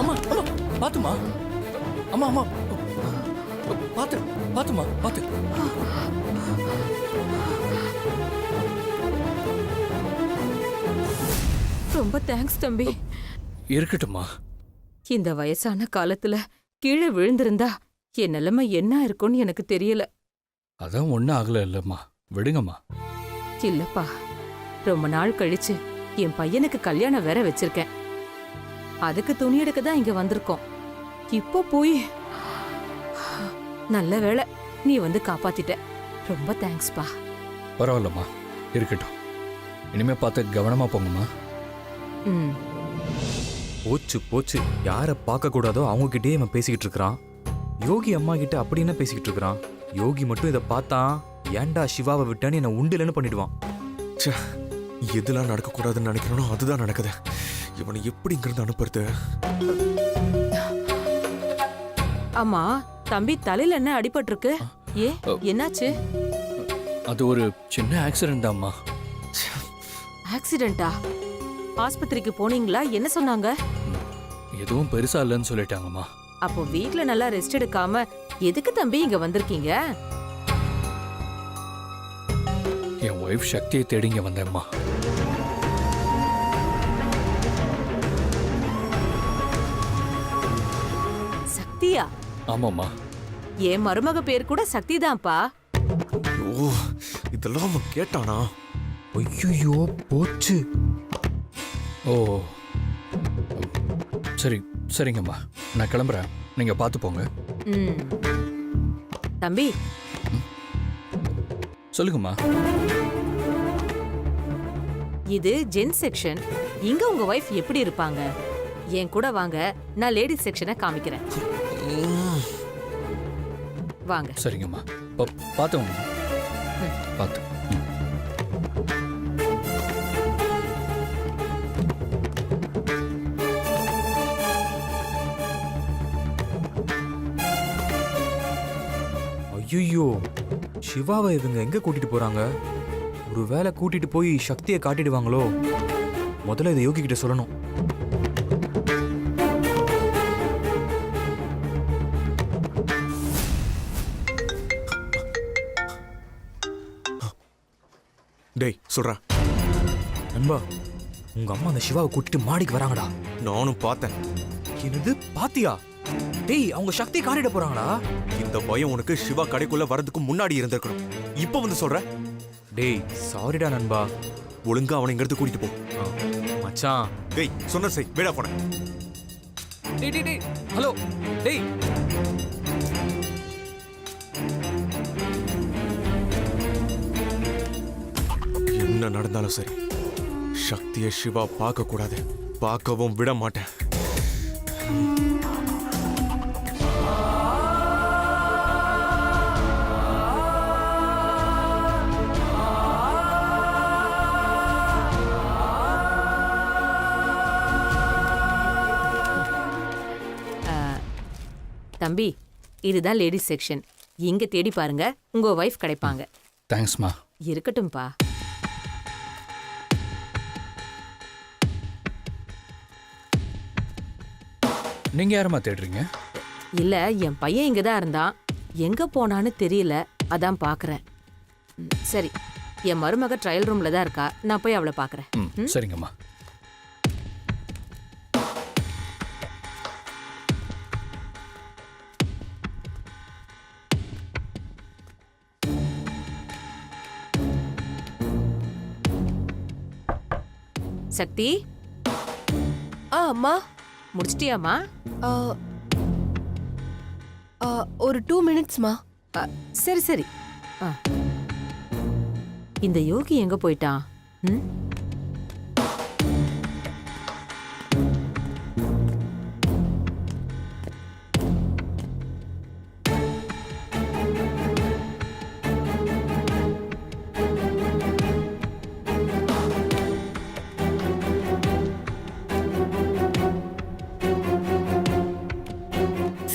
அம்மா அம்மா பாத்துமா, அம்மா அம்மா பாத்து பாத்துமா பாத்து. ரொம்ப தேங்க்ஸ் தம்பி. இருக்கட்டும்மா. இந்த வயசான காலத்துல கீழே விழுந்திருந்தா என் நிலைமை என்ன இருக்கும்னு எனக்கு தெரியல. அதான் ஒன்னும் ஆகல இல்லம்மா, விடுங்கம்மா. இல்லப்பா, ரொம்ப நாள் கழிச்சு என் பையனுக்கு கல்யாணம் வேற வச்சிருக்கேன். அதுக்கு துணி எடுக்க தான் இங்க வந்திருக்கோம். இப்போ போய் நல்ல வேளை நீ வந்து காப்பாத்திட்ட. ரொம்ப தேங்க்ஸ்பா. பரவாயில்லம்மா, இருக்கட்டும். இனிமே பார்த்து கவனமா போங்கம்மா. ம். போச்சு போச்சு, யாரை பார்க்க கூடாதோ அவங்க கிட்டே இவன் பேசிக்கிட்டு இருக்கிறான். யோகி அம்மா கிட்ட அப்படி என்ன பேசிக்கிட்டு இருக்கிறான்? யோகி மட்டும் இதை பார்த்தான், ஏன்டா சிவாவை விட்டான்னு என்ன உண்டுலன்னு பண்ணிடுவான். எதெல்லாம் நடக்கக்கூடாதுன்னு நினைக்கிறனோ அதுதான் நடக்குது. இவனை எப்படி இங்கிருந்து அனுப்புறது? ஆமா தம்பி, தலையில என்ன அடிபட்டிருக்கு? ஏ என்னாச்சு? அது ஒரு சின்ன ஆக்சிடென்ட் தான்மா. ஆக்சிடென்ட்டா? ஆஸ்பத்திரிக்கு போனீங்களா? என்ன சொன்னாங்க? எதுவும் பெருசா இல்லைன்னு சொல்லிட்டாங்கம்மா. அப்போ வீட்ல நல்லா ரெஸ்ட் எடுக்காம எதுக்கு தம்பி இங்க வந்திருக்கீங்க? என் ஒய்ஃப் சக்தியை தேடி இங்க வந்தேம்மா. சக்தியா? ஆமாம்மா. என் மருமக பேர் கூட சக்தி தான்ப்பா. ஓ, இதெல்லாம் அவன் கேட்டானா? ஐயோ போச்சு. ஓ சரி சரிங்கம்மா, நான் கிளம்புறேன். நீங்க பார்த்து போங்க. ம். தம்பி சொல்லுங்கம்மா. இது ஜென்ஸ் செக்ஷன். இங்க உங்க வைஃப் எப்படி இருப்பாங்க? என் கூட வாங்க, நான் லேடிஸ் செக்ஷனை காமிக்கிறேன். வாங்க. சரிங்கம்மா, பார்த்தவங்க பார்த்து. ஐயோ, சிவாவை இவங்க எங்க கூட்டிட்டு போறாங்க? ஒரு வேளை கூட்டிட்டு போய் சக்தியை காட்டிடுவாங்களோ? முதல்ல இதை யோகி கிட்ட சொல்லணும். டேய் சொல்றா. நண்பா, உங்க அம்மா அந்த சிவாவை கூட்டிட்டு மாடிக்கு வராங்கடா. நானும் பார்த்தேன். என்னது பாத்தியா? டேய், அவங்க சக்தியை காட்டிட போறாங்களா? இந்த பயம் உனக்கு சிவா கடைக்குள்ள வரதுக்கு முன்னாடி இருந்திருக்கணும். இப்ப வந்து சொல்ற? டேய் சாரிடா நண்பா. ஒழுங்கா அவனை இங்க கூட்டிட்டு போ. மச்சான். டேய் சொன்ன செய், வேடா போன. டேய் டேய் டேய், ஹலோ டேய். என்ன நடந்தாலும் சரி, சக்தியை சிவா பார்க்க கூடாது, பார்க்கவும் விட மாட்டேன். தம்பி, இதுதான் லேடிஸ் செக்ஷன். இங்க தேடி பாருங்க, உங்க வைஃப் கிடைப்பாங்க. தேங்க்ஸ்மா. இருக்கட்டும்பா. நீங்க யாரம்மா தேடுறீங்க? இல்ல, என் பையன் இங்க தான் இருந்தான். எங்க போனான்னு தெரியல, அதான் பாக்குறேன். சரி, என் மருமக ட்ரையல் ரூம்ல தான் இருக்கா. நான் போய் அவளை பாக்குறேன். சரிங்கம்மா. சக்தி. அம்மா. முடிச்சிட்டியாமா? ஒரு 2 மினிட்ஸ்மா. சரி சரி. இந்த யோகி எங்க போயிட்டான்?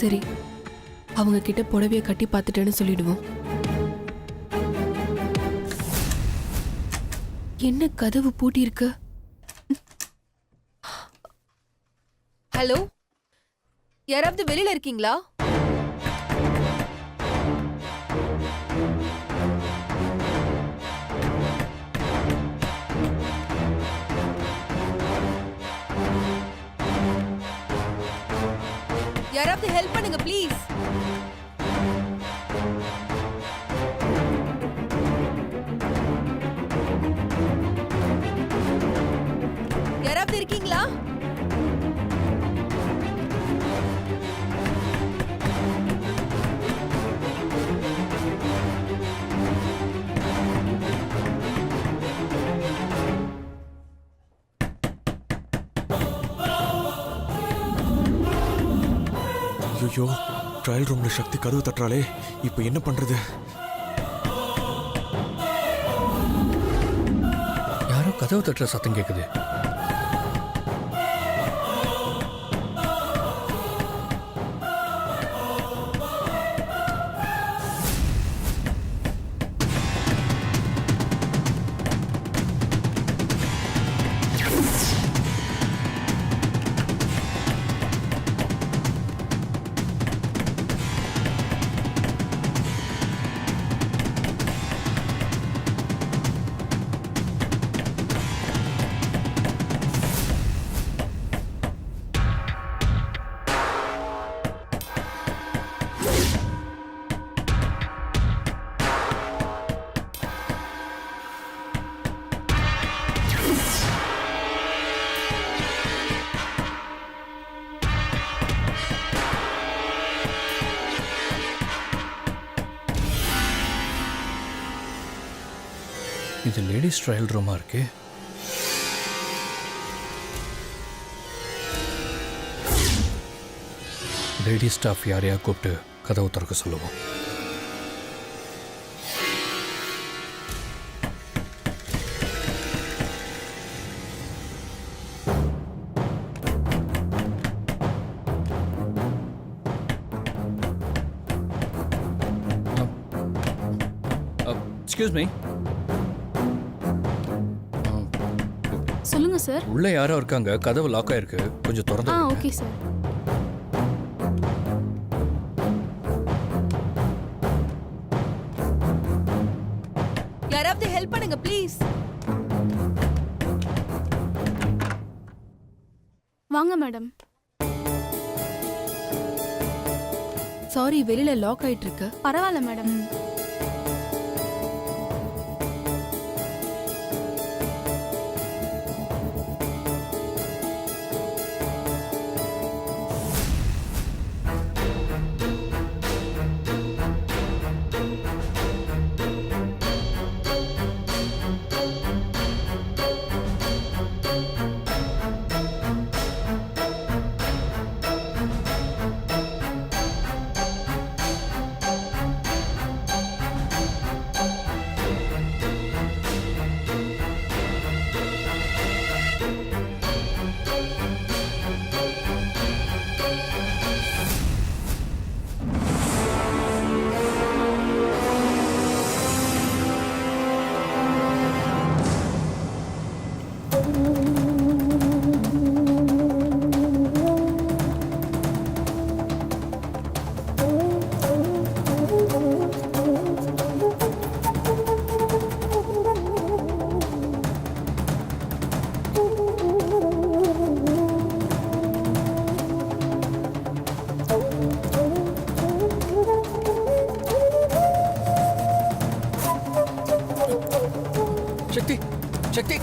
சரி, அவங்க கிட்ட புடவைய கட்டி பார்த்துட்டேன்னு சொல்லிடுவோம். என்ன கதவு பூட்டி இருக்கு? ஹலோ, யாராவது வெளியில இருக்கீங்களா? யாராவது ஹெல்ப் பண்ணுங்க ப்ளீஸ். யாராவது இருக்கீங்களா? ஐயோ, ட்ரையல் ரூம்ல சக்தி கதவு தட்டுறாளே, இப்போ என்ன பண்றது? யாரோ கதவு தட்டுற சத்தம் கேக்குது. இது லேடிஸ் ட்ரையல் ரூமா இருக்கு. லேடி ஸ்டாஃப் யாரையா கூப்பிட்டு கதவு திறக்க சொல்லுவோம். எக்ஸ்கியூஸ் மீ, சொல்லுங்க சார். உள்ள யாரோ இருக்காங்க, கதவு லாக் ஆயிருக்கு, கொஞ்சம் திறந்து விடுங்க. Okay sir. யாராவது ஹெல்ப் பண்ணுங்க ப்ளீஸ். வாங்க மேடம். சாரி, வெளியில லாக் ஆயிட்டு இருக்கு. பரவாயில்ல மேடம். சக்தி, சக்தி,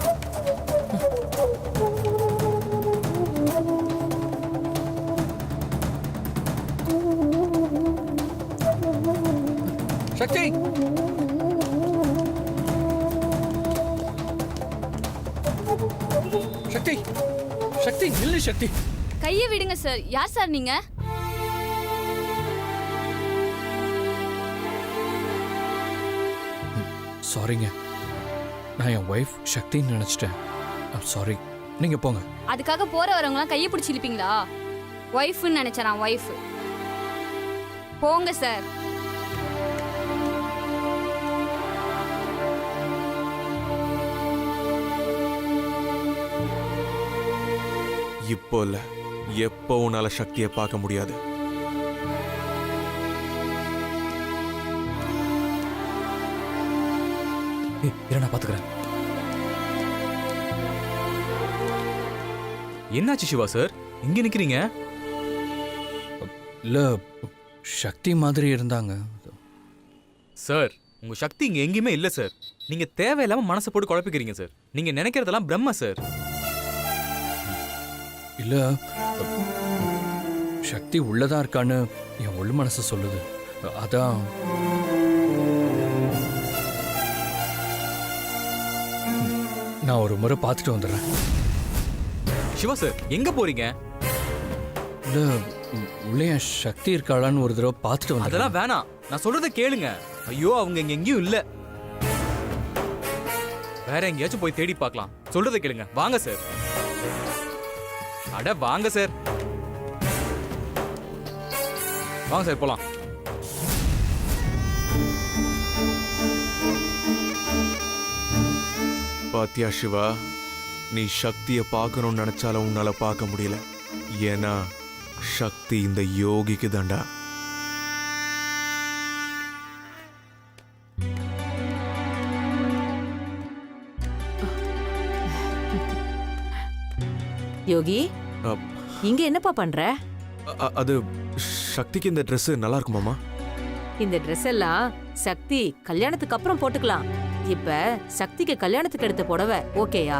சக்தி, சக்தி, சக்தி, நில்லு சக்தி. கையை விடுங்க சார். யார் சார் நீங்க? சாரிங்க, நான் என் ஒய்ஃப் சக்தின்னு நினைச்சிட்டேன். சாரி, நீங்க போங்க. அதுக்காக போற வரவங்களாம் கையை பிடிச்சி இழுப்பீங்களா? ஒய்ஃப்னு நினைச்சேன் நான். ஒய்ஃப் போங்க சார். இப்போ இல்ல, எப்போ உன்னால சக்தியை பார்க்க முடியாது. இரு, நான் பாத்துக்கிறேன். என்னாச்சு சிவா சார், இங்க நிக்கிறீங்க? இல்ல சக்தி மாதிரி இருந்தாங்க. சார், உங்க சக்தி இங்க எங்கேயுமே இல்ல சார். நீங்க தேவையில்லாம மனசை போட்டு குழப்பிக்கிறீங்க சார். நீங்க நினைக்கிறதெல்லாம் பிரம்ம சார். இல்ல சக்தி உள்ளதா இருக்கான்னு என் உள் மனசு சொல்லுது. அதான் நான் ஒரு முறை பார்த்துட்டு வந்துடுறேன். சிவா சார், எங்க போறீங்க? இல்ல உள்ளே என் சக்தி இருக்காளான்னு ஒரு தடவை பார்த்துட்டு வந்துடுறேன். அதெல்லாம் வேணாம், நான் சொல்றத கேளுங்க. ஐயோ, அவங்க இங்க எங்கேயும் இல்ல. வேற எங்கேயாச்சும் போய் தேடி பார்க்கலாம். சொல்றத கேளுங்க. வாங்க சார். அட வாங்க சார். வாங்க சார், போலாம். பாத்தியா சிவா, நீ சக்தியை பார்க்கணும்னு நினைச்சாலும் உன்னால பார்க்க முடியல. ஏன்னா சக்தி இந்த யோகிக்கு தாண்டா. யோகி, அப், இங்க என்னப்பா பண்ற? அது சக்திக்கு இந்த Dress நல்லா இருக்குமாமா? இந்த ட்ரெஸ் எல்லாம் சக்தி கல்யாணத்துக்கு அப்புறம் போட்டுக்கலாம். இப்ப சக்திக்கு கல்யாணத்துக்கு எடுத்த புடவை ஓகேயா?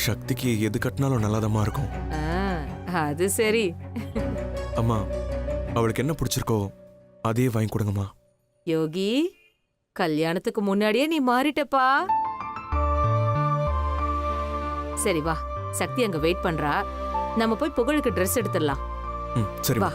சக்திக்கு எது கட்டினாலும் நல்லாதமா இருக்கும். அது சரி. அம்மா, அவளுக்கு என்ன பிடிச்சிருக்கோ அதே வாங்கி கொடுங்கம்மா. யோகி, கல்யாணத்துக்கு முன்னாடியே நீ மாறிட்டப்பா. சரி வா, சக்தி அங்க வெயிட் பண்றா. நம்ம போய் புகழுக்கு ட்ரெஸ் எடுத்துடலாம். சரி வா.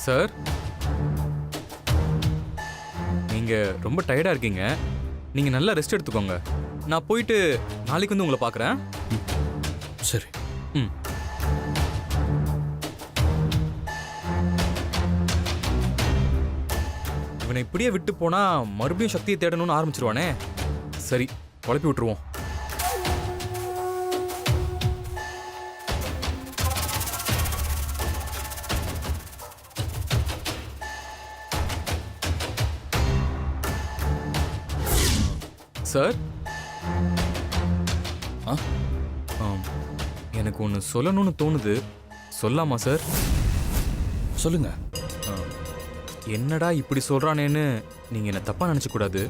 சார், நீங்க ரொம்ப டயர்டா இருக்கீங்க. நீங்க நல்லா ரெஸ்ட் எடுத்துக்கோங்க. நான் போயிட்டு நாளைக்கு வந்து உங்களை பார்க்குறேன். சரி. ம். இவனை இப்படியே விட்டு போனா மறுபடியும் சக்தியை தேடணும்னு ஆரம்பிச்சிருவானே. சரி, குழப்பி விட்டுருவோம். சார், எனக்கு ஒன்று சொல்லணும்னு தோணுது. சொல்லாமா சார்? சொல்லுங்க. என்னடா இப்படி சொல்றானேன்னு நீங்க என்ன தப்பா நினைச்ச கூடாது.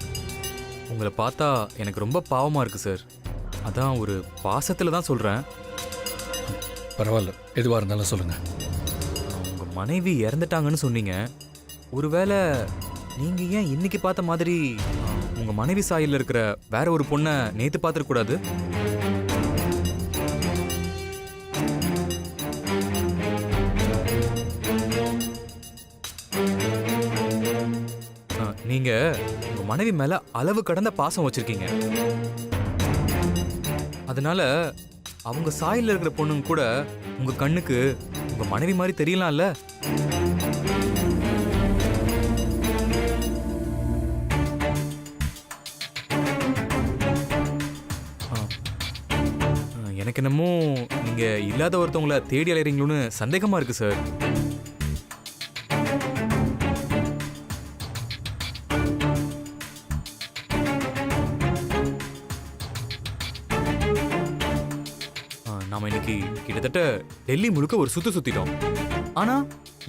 உங்களை பார்த்தா எனக்கு ரொம்ப பாவமா இருக்கு சார். அதான் ஒரு பாசத்துல தான் சொல்றேன். பரவாயில்ல, எதுவா இருந்தாலும் சொல்லுங்க. உங்க மனைவி இறந்துட்டாங்கன்னு சொன்னீங்க. ஒருவேளை நீங்க ஏன் இன்னைக்கு பார்த்த மாதிரி உங்க மனைவி சாயில இருக்கிற வேற ஒரு பொண்ணை நேத்து பார்த்துருக்க கூடாது? நீங்க உங்க மனைவி மேல அளவு கடந்த பாசம் வச்சிருக்கீங்க. அதனால அவங்க சாயில இருக்கிற பொண்ணுங்க கூட உங்க கண்ணுக்கு உங்க மனைவி மாதிரி தெரியலாம்ல? எனக்கு என்னமோ நீங்க இல்லாத ஒருத்தவங்கள தேடி அலைறீங்களோன்னு சந்தேகமா இருக்கு சார். நாம இன்னைக்கு கிட்டத்தட்ட டெல்லி முழுக்க ஒரு சுத்து சுத்திட்டோம். ஆனா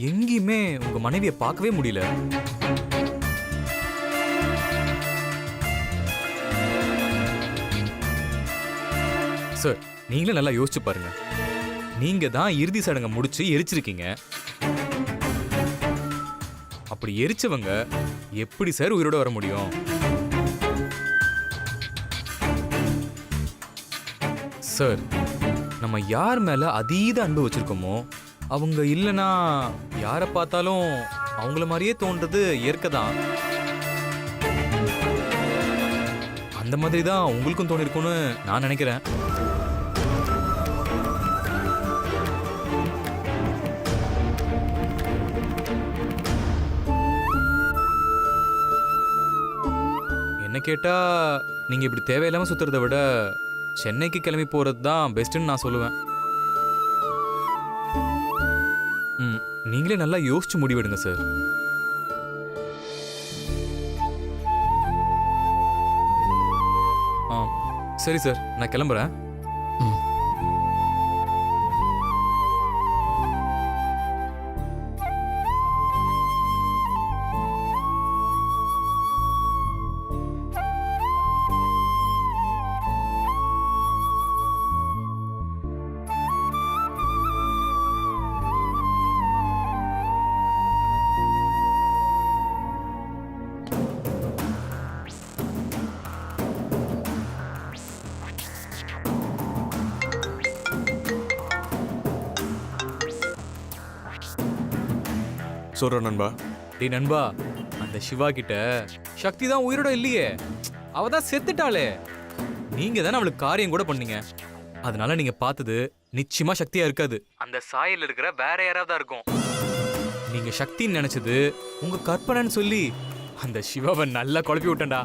எங்கேயுமே உங்க மனைவியை பார்க்கவே முடியல. சார், நீங்களே நல்லா யோசிச்சு பாருங்க. நீங்க தான் இறுதி சடங்கை முடிச்சு எரிச்சிருக்கீங்க. அப்படி எரிச்சவங்க எப்படி சார் உயிரோட வர முடியும்? சார், நம்ம யார் மேல அதீத அன்பு வச்சிருக்கோமோ அவங்க இல்லைன்னா யாரை பார்த்தாலும் அவங்கள மாதிரியே தோன்றது இயற்கை தான். அந்த மாதிரி தான் உங்களுக்கும் தோணிருக்கும்னு நான் நினைக்கிறேன். என்ன கேட்டா நீங்க இப்படி தேவையில்லாம சுத்துறதை விட சென்னைக்கு கிளம்பி போறது தான் பெஸ்ட்னு நான் சொல்லுவேன். நீங்களே நல்லா யோசிச்சு முடிவெடுங்க சார். சரி சார், நான் கிளம்புறேன். சொல்றேன் நண்பா. டேய் நண்பா, அந்த சிவா கிட்ட சக்தி தான் உயிரோட இல்லையே, அவ தான் செத்துட்டாளே. நீங்க தானே அவளுக்கு காரியம் கூட பண்ணீங்க. அதனால நீங்க பார்த்தது நிச்சயமா சக்தியா இருக்காது. அந்த சாயல் இருக்கிற வேற யாராவது இருக்கும். நீங்க சக்தின்னு நினைச்சது உங்க கற்பனைன்னு சொல்லி அந்த சிவாவை நல்லா குழப்பி விட்டேன்டா.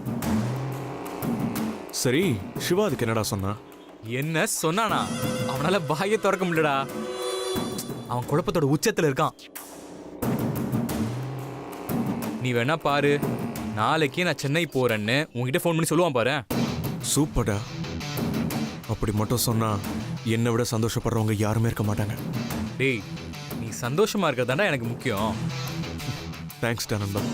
சரி, சிவா அதுக்கு என்னடா சொன்னா? என்ன சொன்னானா? அவனால வாயை திறக்க முடியலடா. அவன் குழப்பத்தோட உச்சத்துல இருக்கான். நீ வேணா பாரு, நாளைக்கு நான் சென்னை போறேன்னு உங்ககிட்ட ஃபோன் பண்ணி சொல்லுவான் பாரு. சூப்பர்டா. அப்படி மட்டும் சொன்னா என்னை விட சந்தோஷப்படுறவங்க யாருமே இருக்க மாட்டாங்க. டேய், நீ சந்தோஷமா இருக்கிறதாண்டா எனக்கு முக்கியம். தேங்க்ஸ்டா நண்பா.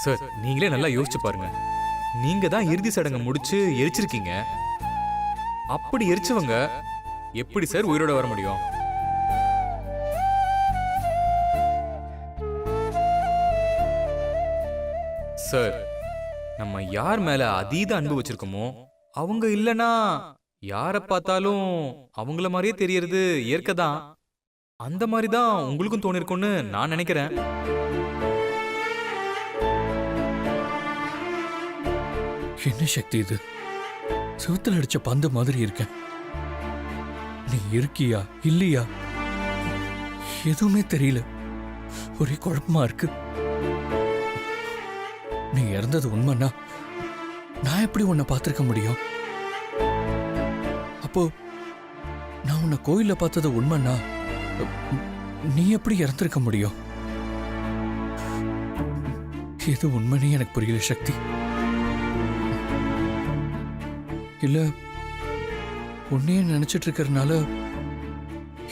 சார், நீங்களே நல்லா யோசிச்சு பாருங்க. நீங்க தான் இறுதி சடங்கை முடிச்சு எரிச்சிருக்கீங்க. அப்படி எரிச்சவங்க எப்படி சார் உயிரோட வர முடியும்? சார், நம்ம யார் மேல அதீத அன்பு வச்சிருக்கோமோ அவங்க இல்லனா யாரை பார்த்தாலும் அவங்கள மாதிரியே தெரியறது இயற்கை தான். அந்த மாதிரி தான் உங்களுக்கும் தோணிருக்கும்னு நான் நினைக்கிறேன். என்ன சக்தி இது? செவுத்துல அடிச்ச பந்து மாதிரி இருக்க. நீ இருக்கியா இல்லையா எதுவுமே தெரியல. ஒரே குழப்பமா இருக்கு. நீ இறந்தது உண்மைன்னா நான் எப்படி உன்னை பார்த்திருக்க முடியும்? அப்போ நான் உன்னை கோயில்ல பார்த்தது உண்மைன்னா நீ எப்படி இறந்திருக்க முடியும்? எது உண்மைன்னு எனக்கு புரியல சக்தி. இல்ல உன்னையே நினைச்சிட்டு இருக்கிறதுனால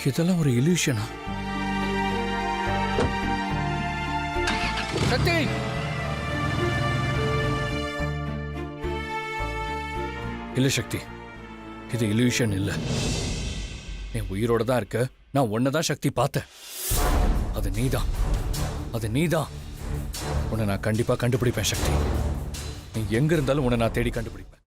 இதெல்லாம் ஒரு இல்யூஷனா? சக்தி, இல்ல சக்தி, இது இல்யூஷன் இல்ல. நீ உயிரோட தான் இருக்க. நான் உன்னதான் சக்தி பார்த்தேன். அது நீதான், அது நீதான். உன்னை நான் கண்டிப்பா கண்டுபிடிப்பேன் சக்தி. நீ எங்க இருந்தாலும் உன்னை நான் தேடி கண்டுபிடிப்பேன்.